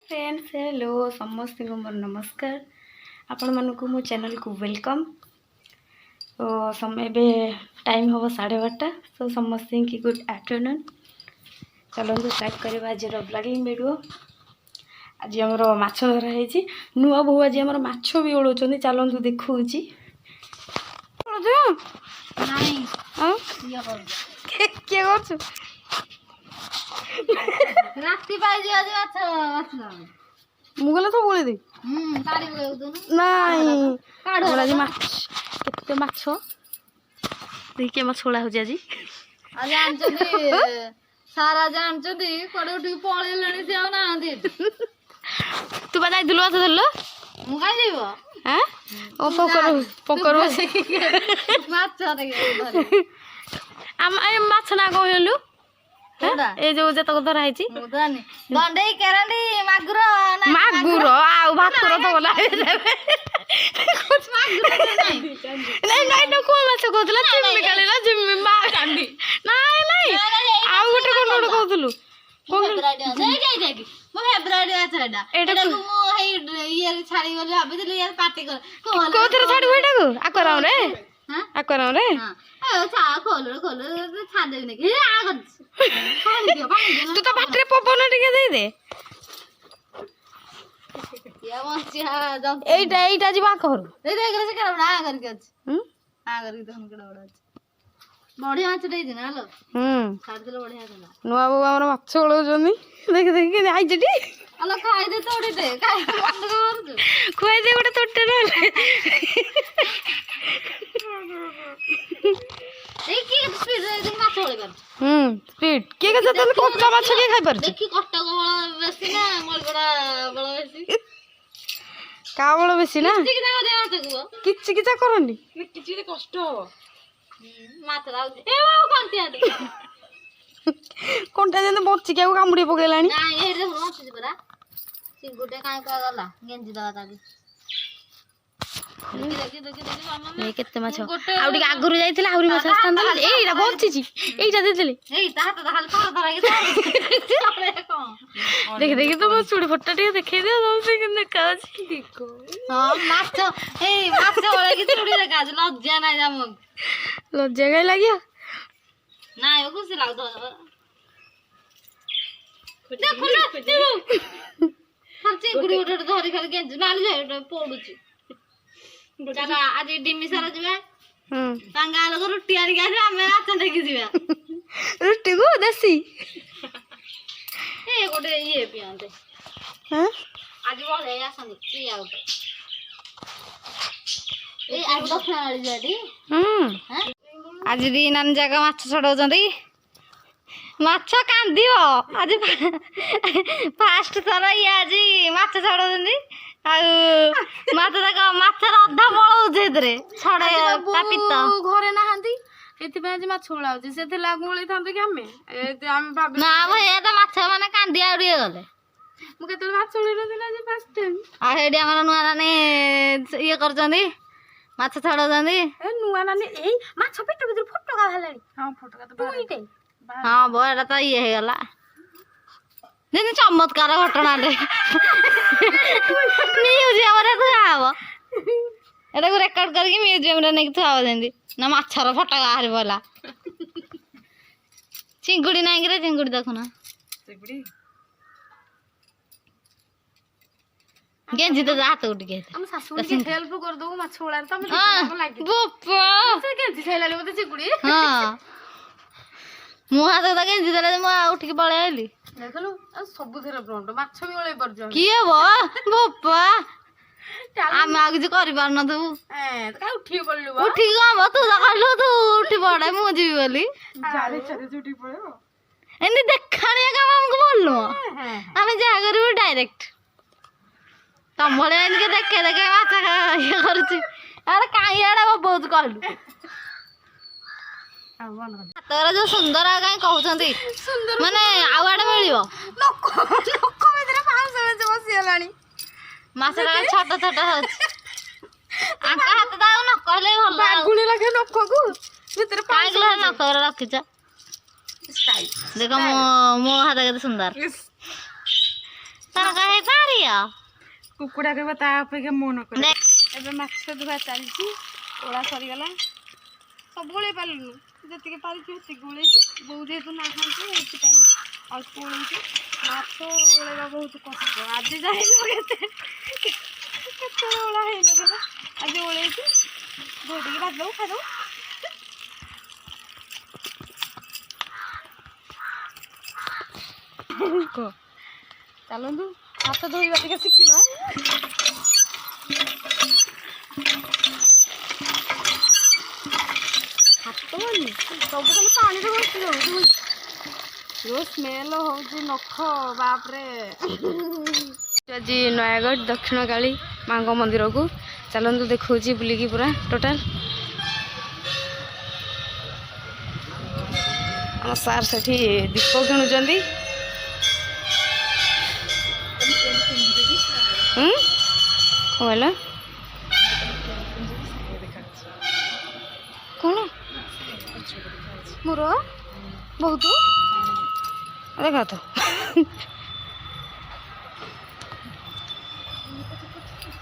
Friends hello समस्त को मोर नमस्कार आपण मानक मो चैनल को वेलकम। तो समय बे टाइम हम 12:30 तो समस्त की गुड आफ्टरनून। चलते स्टार्ट करवा आज ब्लॉगिंग वीडियो। आज आमर माछ धरा है नुआ बहु आज आम माछ भी ओढ़ चलतु देखा किए कर राती पाइजी आज माछ मुगले तो बोले दे काढी बघू नहीं आज माछ केते माछ देखिए माछ छोड़ा हो आज आज जानचंदी सारा जानचंदी कोडे उठी पळेलणी से आउ नांदी तू बा जाइलु माछ धरलो मु काई जइबो हैं ओ पोकर माछ धरे आम ए माछ ना कहलु ए जो जत धरा है मुदानी दंडई केरांडी मागुर मागुर आ भाकुर तो बोला नहीं नहीं तो को माछ कहतला चिम्मी कालेला चिम्मी मा कांडी नहीं नहीं आ गोटे कोन कहतलु फेब्रुआरी आछडा एटा को मो हे इयर छाड़ी बोले भाबितली यार पार्टी कर कोथरे छाड़ी बेटा को आकराउ रे हां आकराउ रे हां ए छा खोल छाड़ देबी नहीं ए आ कर तू तो बाटरे पवन टिके दे दे या मसिया जम एटा जीवा कहरु ए देख रे से कर ना करके अछि आ करके तो हम केडा बडा अछि बढ़िया माछ दे दिना लो छाड़ देले बढ़िया छला नुआ बाबू हमर माछ ओळौजनी देख देख के आई जटी अला खाई दे तोड़ी दे खाई बंद कर खुआई दे गोटे तोटे न ए की स्पीड रे माछ ओळे कर स्पीड के के जतन कोच्चा माछ के खाइ परछ देखि कष्ट बळ बेसी ना मोर बडा बळ बेसी कावळ बेसी ना किछि किता करे माछ को किछि किता करनी किछि रे कष्ट माछ राउ ए बाबू कांती आदि कोनटा जने बच्ची के कामुडी पकेलानी ना ए रे माछ परा सिंगुटे काई का गला गेंजी दवा ताबी ए केते माछ आउडी आगुरु जाइतिला आउरी माछ आस्तान एइरा बच्ची एइटा देदेले एइ ता हाथ खाली तोर धरा के तो देख देख तो सुड़ी फटा टे देखे दे तुमसे किने काज देखो हां माछ ए माछ ओळे की चुड़ी रे काज लज्जा नाही जामक लज्जा गाय लागिया नाही ओ खुशी लागतो देखो ना खर्चे गुडी उठे धरी खाली गेंज नाली जाय पडुची चला आज डिमी सारा जिबा तांगाल को रुटी आनी के आमे नाच देखि जिबा रुटी को देसी ए गोटे ये पियांते हां आज बोले आसन पी आउट ए आज दक्षिण वाली जाडी हां आज दी नान जगह माछ छडौजंदी माछ कांदिबो आज फास्ट थरा ये आज माछ छडौजंदी माछ तक माछ अधा बळौ जेदरे छडे तापित घरे नाहांती एति पे आज माछ छोळाउची सेते लागुळी थांतो कि हमें हम भाबे ना भई त माछ माने कांदी आउडी गले मु केतल माछ छोळी नथिला जे फर्स्ट टाइम आ हेडी हमर नुआ नानी ये करजंदी माछ छडौजंदी ए नुआ नानी ए माछ पेट भीतर फटका भालानी हां फटका तो बाटे हां बोरा त ये हे गला दिन चमत्कार घटना दे म्यूजियम रे थुआव एटा को रेकॉर्ड करके म्यूजियम रे नेक थुआव देंदी ना माछर फटका हारि बोला चिंगुडी नाही रे चिंगुडी देखो ना चिंगुडी गेंजी तो हाथ उठ गए हम सासू के हेल्प कर दो माछ छोळार त हम लागे बप्पा से गेंजी छैलाले मते चिंगुडी हां मु हाथ तो गेंजी देले मु उठ के पळे आइली देखलु सब थेरे फ्रंट माछ भी ओळे परजो की हो बप्पा आम आगे जे करि पार न तू ए त का उठी पड़लु बा उठी गम तू त कहलु तू उठी पड़े मु जीवी बोली चारे चारे उठी पड़ो एनी देखाणी काम हमको बोललो हमें जा करबो डायरेक्ट तम भले इनके देखे देखे माछ ये करछि अरे काई आडा बहुत कहलु तोरा जो सुंदर आ काई कहउछंती सुंदर माने आवाड मिलिबो नको भीतर पांच से बसियालानी माछरा छोट छोट होछ आका हाथ दाउ न कहले भल बागुणी लागे नको को भीतर काई गला न कर रखिछ स्टाइल देखो मो हाथ के सुंदर तारा का है कुकुड़ा के ता अपेक्षा मन करे एबे माछ धुआ चलछि ओळा सरीगला सब गोळे पालनु जति के पालछि ओति गोळेछि बहु जेतु ना खान्ति एति टाइम अल्प गोळेछि माछ ओळेगा बहुत कष्ट आज जाई न केते ओळा हे न आज ओळेछि धोती के बाद खा दो को चलंदु हाथ धोइबा टिके शिखिना हाथ धोनी सब खाली पानी रे बसि जाउ जो स्मेल होउची नख बाप रे आज नयागढ़ दक्षिण काली मांग मंदिर को चलंदु देखौची बुलिकी पूरा टोटल हम सार सेठी दीप किणुचंदी कहला कौन मोर बहुत देखा तो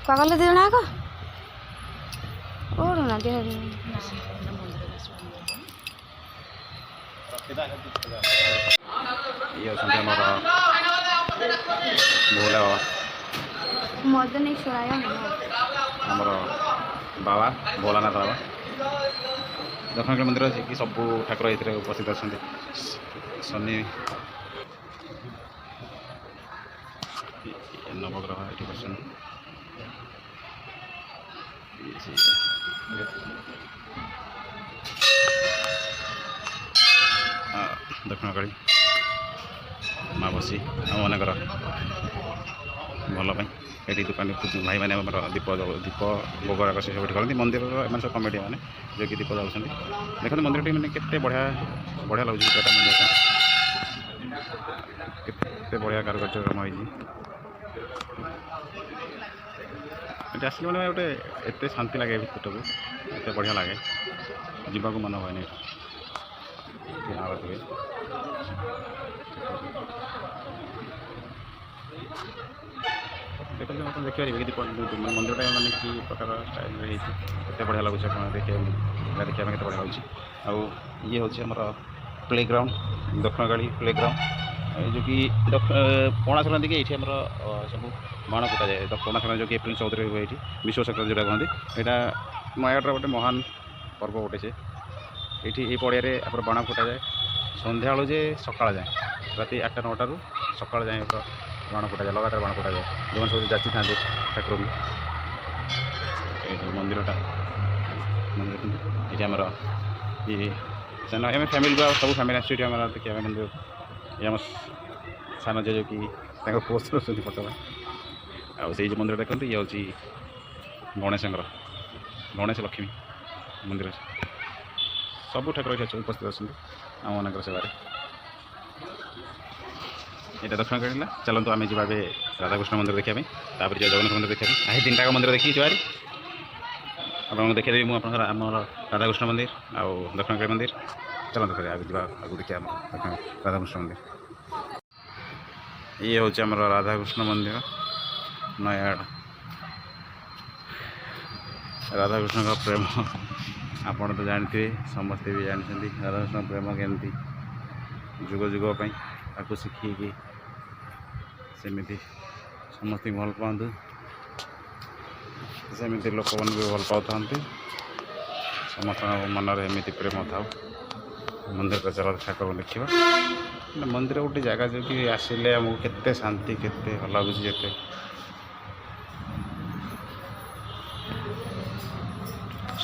क्या कले दिना आग ओढ़ना दे मदनेश्वराय आमर बाबा भोलानाथ बाबा दक्षिण मंदिर अच्छे कि सब ठाकुर ये उपस्थित अच्छा शनि नवग्रह ये बसन दक्षिण काली माँ बसी आम मनकर भल ये दुकान भाई मैंने दीप दीप भोग से सब करती मंदिर एम सब कमेटी मैंने जो कि दीप जाऊँ देखते मंदिर टी मैंने केते बढ़िया बढ़िया लगे केते बढ़िया कारुकार्य कम होती आसिक मैंने गोटे एत शांति लगे भितर को एत बढ़िया लगे जीवा को मन हुए देखते आप देखिए दीप मंदिर मैंने कि प्रकार स्टाइल एत बढ़िया लगुच देखिए देखा केते बढ़िया लगे आउ ये हूँ आम प्ले ग्राउंड दक्षिण काली प्ले ग्राउंड जो कि पणा संक्रांति की ये सब बाण फुटा जाए पणा संक्रांति जो कि एप्रिल 14 हुए ये विश्व संक्रांति जो कहते यहाँ नयागढ़ गोटे महान पर्व गोटे से ये पड़िया आप बाण फुटा जाए सन्ध्या बेलू जे सकाळ जाए राति 8टा 9टारू सकाळ जाए बाण फुटा जाए लगातार बाण फुटा जाए जो सब जाची था ठाकुर मंदिरटा मंदिर ये आमर ये आम फैमिली सब फैमिली आस देखिए मंदिर ये आम सान जो कि पोस्ट कर फोटो आ जो मंदिर देखते ये हूँ गणेश लक्ष्मी मंदिर सब ठाकुर उपस्थित अच्छा आम मान सेवार यहाँ दक्षिण काली चलते आम जा राधाकृष्ण मंदिर देखापी तापर जगन्नाथ मंदिर देखा आई 3टा मंदिर देखी जारी आपको देखेदेवी मुझे आम राधाकृष्ण मंदिर आउ दक्षिण काली मंदिर चलते फिर आगे देखिए राधाकृष्ण मंदिर ये हूँ आम राधाकृष्ण मंदिर नयागढ़ राधाकृष्ण का प्रेम आपण तो जानते समस्ते भी जानते राधाकृष्ण प्रेम केमती जुग जुग आपको शिखी सेमती समस्त भल पातु सेमती लोक मैंने भी भल पाता समस्त मनर एमती प्रेम था मंदिर को चल ठाकुर देखा मंदिर गोटे जगह जो कि आसिले आमको केते शांति केते भल लगुच जेते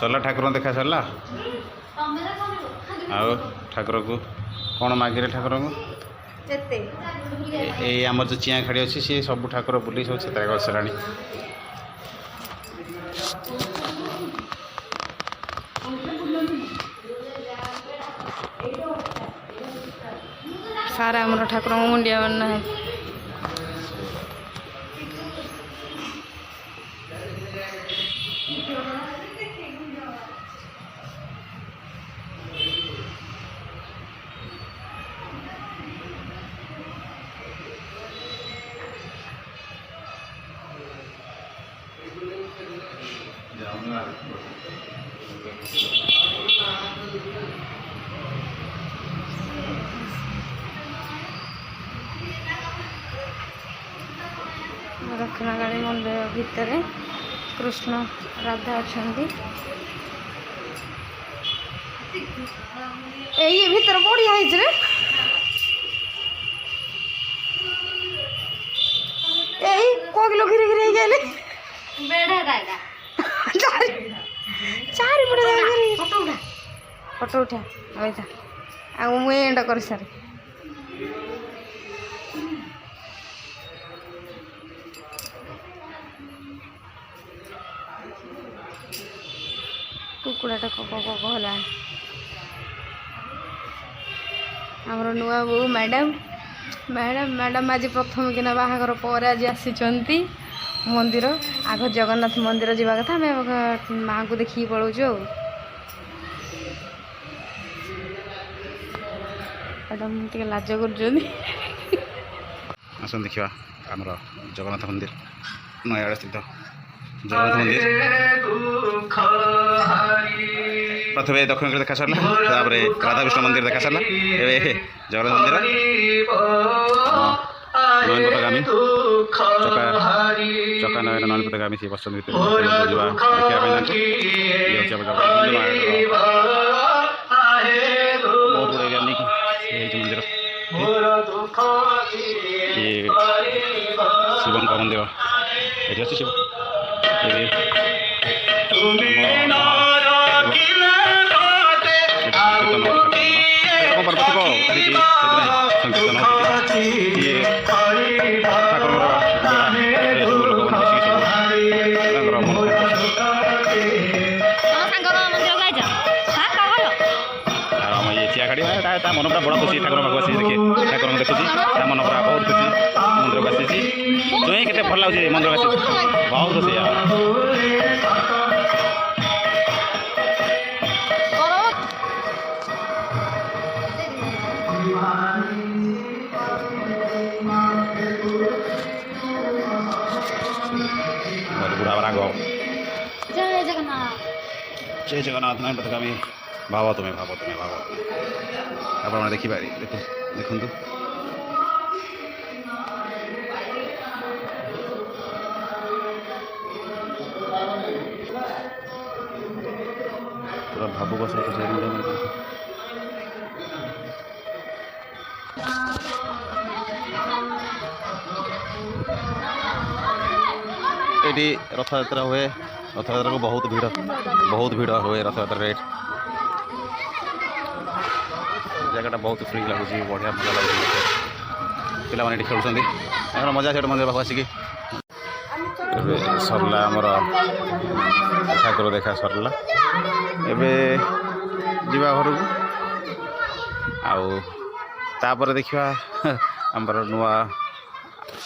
सरला ठाकुर देखा सरला आउ ठाकुर को कौन मागिरे ठाकुर को ये आम जो चिया खाड़ी अच्छी सी सब ठाकुर बुली सब छेत्रा कर सारा सारा आम ठाकुर मुंडिया बना है दक्षिणकाली मंदिर भितर कृष्ण राधा अच्छा ये भीतर बढ़िया है रे यही को किलो घिरे घिरे गले बेड़ा दादा चारि पड़े घिरे फोटो उठा आइता आ मु एंड कर सारे कुकुड़ाटा कक कक है आमर नुआ बो मैडम मैडम मैडम आज प्रथम किना बाहागर पर आज आसी मंदिर आग जगन्नाथ मंदिर जावा कथा आम माँ को देखिए पलाऊँ मैडम टे लाज कर देखा आमर जगन्नाथ मंदिर नयागढ़ स्थित जगन्नाथ मंदिर प्रथम दक्षिण देखा सारा राधा विष्णु मंदिर देखा सारा जगन्नाथ मंदिर नयन पथगामी चका नयन नयन पथगामी सी बस बहुत गुड़े मंदिर ये शिव का मंदिर ये अच्छे शिव मन पूरा बड़ा खुशी ठाकुर पाक आसी देखे ठाकुर देखुची मन पूरा बहुत खुशी मंदिर को आसी जुई के भल लगे मंदिर को आसी बहुत खुशी बुढ़ा राग जय जगन्नाथ नाम पथगामी भाव तुम्हें भाव तुम्हें भाव आप देखिपारे देखु पूरा भावुक सहित ये रथ यात्रा हुए रथ यात्रा को बहुत भीड़ हुए रथ यात्रा जगह बहुत फ्री लगुच बढ़िया मजा लगे पे खेल मजा से मंदिर पाक आसिक सरला आमर ठाकुर देखा सरला एवं जा घर को आपर देखा आमर नुआ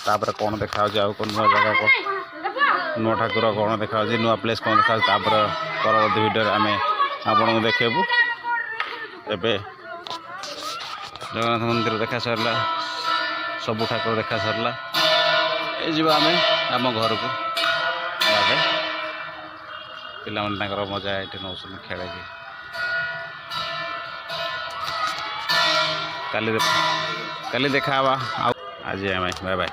तापर कौन देखा नुआ जगह को नुआ ठाकुर कौन देखा नुआ प्लेस कौन देखा परवर्ती वीडियो आम आपन को देखेबू एवं जगन्नाथ मंदिर देखा सरला सबू ठाकुर देखा सरला ये आम आम घर को पे मजा ये नौ खेल काली देखा आज आम बाय बाय।